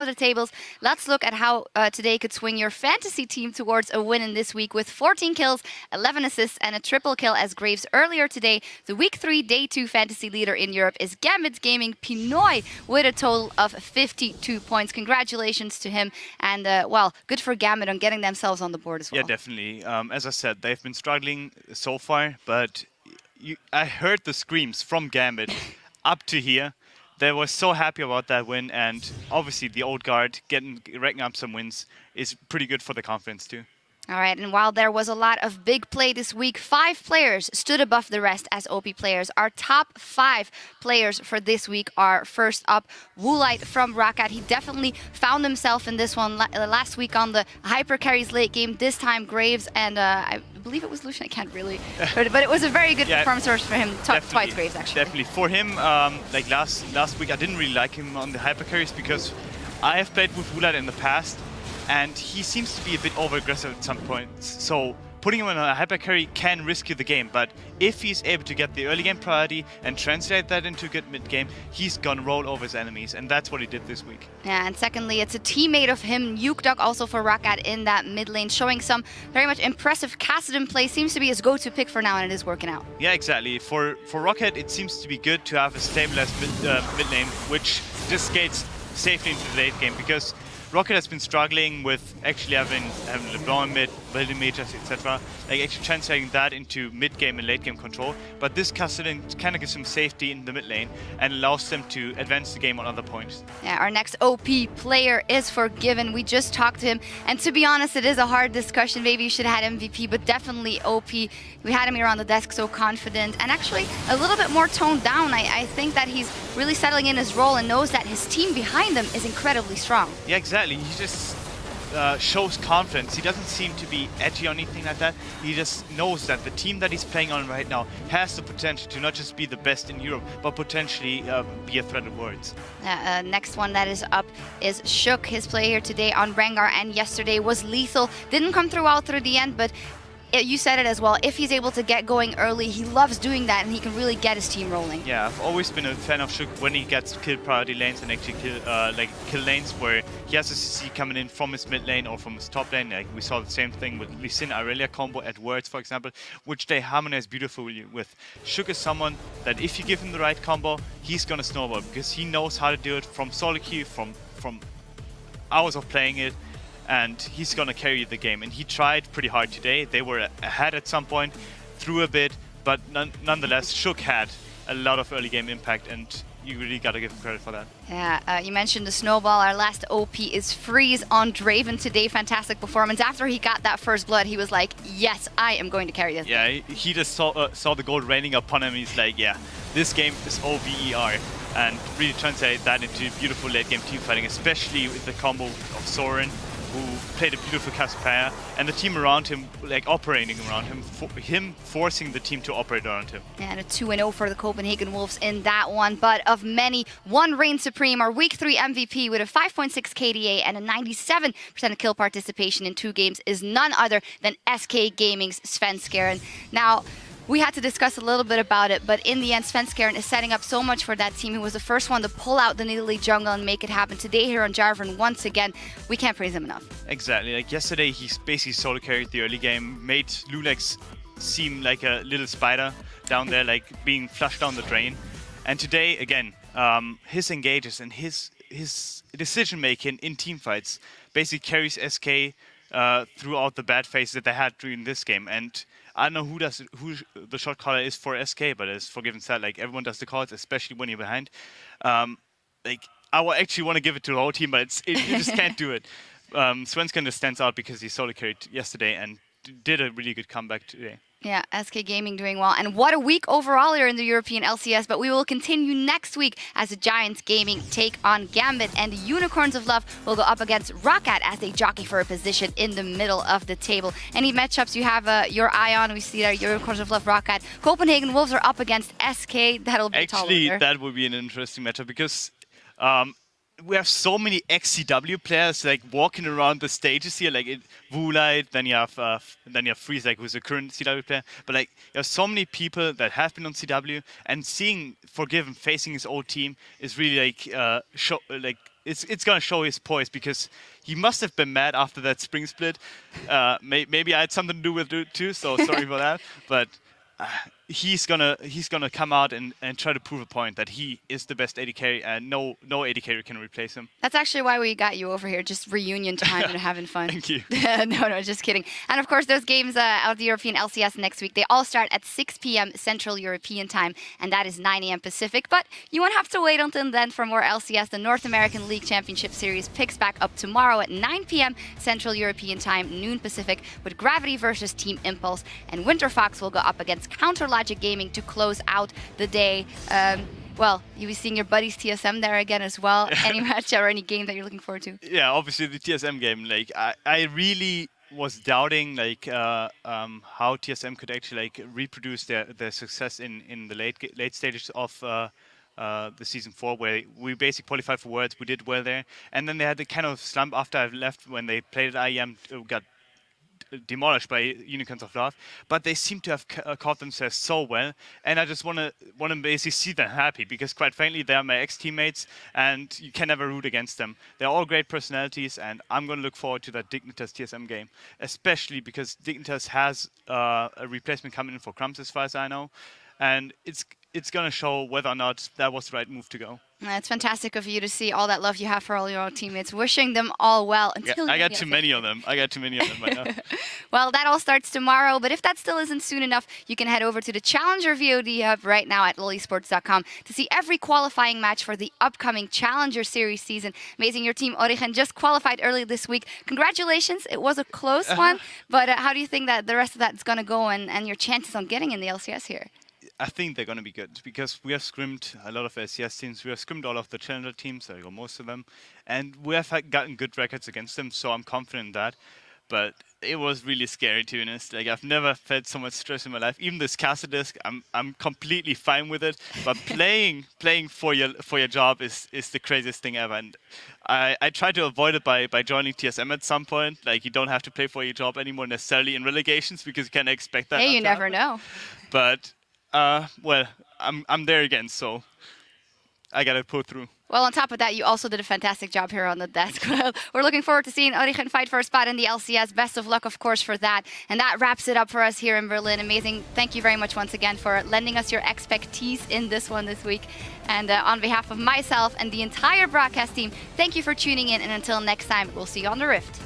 of the tables. Let's look at how today could swing your fantasy team towards a win in this week with 14 kills, 11 assists, and a triple kill as Graves earlier today. The Week 3 Day 2 fantasy leader in Europe is Gambit Gaming Pinoy with a total of 52 points. Congratulations to him, and well, good for Gambit on getting themselves on the board as well. Yeah, definitely. As I said, they've been struggling so far, but I heard the screams from Gambit up to here. They were so happy about that win, and obviously the old guard racking up some wins is pretty good for the confidence too. All right, and while there was a lot of big play this week, 5 players stood above the rest as OP players. Our top 5 players for this week are first up, Woolite from Rakat. He definitely found himself in this one last week on the hyper carries late game. This time Graves and I believe it was Lucian. I can't really, but it was a very good performance for him. Twice Graves actually. Definitely for him. Like last week, I didn't really like him on the hyper carries because I have played with Woolite in the past. And he seems to be a bit over-aggressive at some points. So putting him on a hyper carry can risk you the game. But if he's able to get the early game priority and translate that into a good mid game, he's gonna roll over his enemies. And that's what he did this week. Yeah, and secondly, it's a teammate of him, Yukdog, also for Rakat in that mid lane, showing some very much impressive Kassadin play. Seems to be his go-to pick for now, and it is working out. Yeah, exactly. For Rocket, it seems to be good to have a stabilized mid lane, which just skates safely into the late game, because Rocket has been struggling with actually having LeBlanc mid, building mages, etc. Like actually translating that into mid game and late game control. But this Kassadin kind of gives them safety in the mid lane and allows them to advance the game on other points. Yeah, our next OP player is Forgiven. We just talked to him, and to be honest, it is a hard discussion. Maybe you should have had MVP, but definitely OP. We had him here on the desk, so confident, and actually a little bit more toned down. I think that he's really settling in his role and knows that his team behind him is incredibly strong. Yeah, exactly. He just shows confidence. He doesn't seem to be edgy or anything like that. He just knows that the team that he's playing on right now has the potential to not just be the best in Europe, but potentially be a threat at Worlds. Next one that is up is Shook. His play here today on Rengar and yesterday was lethal. Didn't come through the end, but you said it as well. If he's able to get going early, he loves doing that, and he can really get his team rolling. Yeah, I've always been a fan of Shook when he gets kill priority lanes and actually kill lanes where he has a CC coming in from his mid lane or from his top lane. Like we saw the same thing with Lee Sin Irelia combo at Worlds, for example, which they harmonize beautifully with. Shook is someone that if you give him the right combo, he's gonna snowball because he knows how to do it from solo queue, from hours of playing it. And he's gonna carry the game, and he tried pretty hard today. They were ahead at some point, threw a bit, but nonetheless, Shook had a lot of early game impact, and you really gotta give him credit for that. Yeah, you mentioned the snowball. Our last OP is Freeze on Draven today. Fantastic performance. After he got that first blood, he was like, yes, I am going to carry this. Yeah, he just saw the gold raining upon him. He's like, yeah, this game is OVER. And really translate that into beautiful late game team fighting, especially with the combo of Soren, who played a beautiful Cassiopeia, and the team around him, like operating around him, forcing the team to operate around him. And a 2-0 for the Copenhagen Wolves in that one, but of many, one reigns supreme, our Week 3 MVP with a 5.6 KDA and a 97% of kill participation in 2 games is none other than SK Gaming's Svenskeren. Now, we had to discuss a little bit about it, but in the end, Svenskeren is setting up so much for that team. He was the first one to pull out the Nidalee jungle and make it happen. Today here on Jarvan, once again, we can't praise him enough. Exactly. Like yesterday, he basically solo carried the early game, made Lulex seem like a little spider down there, like being flushed down the drain. And today, again, his engages and his decision-making in teamfights basically carries SK throughout the bad phases that they had during this game. And I don't know who the shot caller is for SK, but as Forgiven said, like everyone does the calls, especially when you're behind. Like I actually want to give it to the whole team, but you just can't do it. Svenskeren just stands out because he solo carried yesterday and did a really good comeback today. Yeah, SK Gaming doing well. And what a week overall here in the European LCS. But we will continue next week as the Giants Gaming take on Gambit. And the Unicorns of Love will go up against Rakat as they jockey for a position in the middle of the table. Any matchups you have your eye on? We see that Unicorns of Love, Rakat. Copenhagen Wolves are up against SK. That'll be actually, that would be an interesting matchup because we have so many ex-CW players like walking around the stages here, like Woolite, then you have Freeze, like who's a current CW player. But like you have so many people that have been on CW, and seeing Forgiven facing his old team is really like it's gonna show his poise because he must have been mad after that spring split. Maybe I had something to do with it too, so sorry for that. But he's gonna come out and try to prove a point that he is the best AD carry and no AD carry can replace him. That's actually why we got you over here, just reunion time and having fun. Thank you. No, just kidding. And of course, those games of the European LCS next week, they all start at 6 p.m. Central European time, and that is 9 a.m. Pacific. But you won't have to wait until then for more LCS. The North American League Championship Series picks back up tomorrow at 9 p.m. Central European time, noon Pacific, with Gravity versus Team Impulse. And Winter Fox will go up against Counter Logic Gaming to close out the day. Well, you'll be seeing your buddies TSM there again as well. Any match or any game that you're looking forward to? Yeah, obviously the TSM game. Like I really was doubting like how TSM could actually like reproduce their success in the late stages of the season 4, where we basically qualified for Worlds. We did well there, and then they had the kind of slump after I left when they played at IEM, got demolished by Unicorns of Love, but they seem to have caught themselves so well, and I just want to basically see them happy, because quite frankly they are my ex-teammates and you can never root against them. They're all great personalities, and I'm going to look forward to that Dignitas TSM game, especially because Dignitas has a replacement coming in for Crumbs as far as I know, and it's going to show whether or not that was the right move to go. It's fantastic of you to see all that love you have for all your own teammates. Wishing them all well. Until I got too many of them. I got too many of them right now. Well, that all starts tomorrow, but if that still isn't soon enough, you can head over to the Challenger VOD Hub right now at lolesports.com to see every qualifying match for the upcoming Challenger Series season. Amazing, your team Origen just qualified early this week. Congratulations, it was a close one, but how do you think that the rest of that is going to go and your chances on getting in the LCS here? I think they're going to be good, because we have scrimmed a lot of LCS teams. We have scrimmed all of the Challenger teams, or most of them, and we have gotten good records against them, so I'm confident in that. But it was really scary, to be honest. Like, I've never felt so much stress in my life. Even this caster disc, I'm completely fine with it. But playing for your job is the craziest thing ever. And I try to avoid it by joining TSM at some point. Like, you don't have to play for your job anymore necessarily in relegations, because you can't expect that. Hey, you never know. But well, I'm there again, so I gotta pull through. Well, on top of that, you also did a fantastic job here on the desk. We're looking forward to seeing Origen fight for a spot in the LCS. Best of luck, of course, for that. And that wraps it up for us here in Berlin. Amazing. Thank you very much once again for lending us your expertise in this one this week. And on behalf of myself and the entire broadcast team, thank you for tuning in. And until next time, we'll see you on the Rift.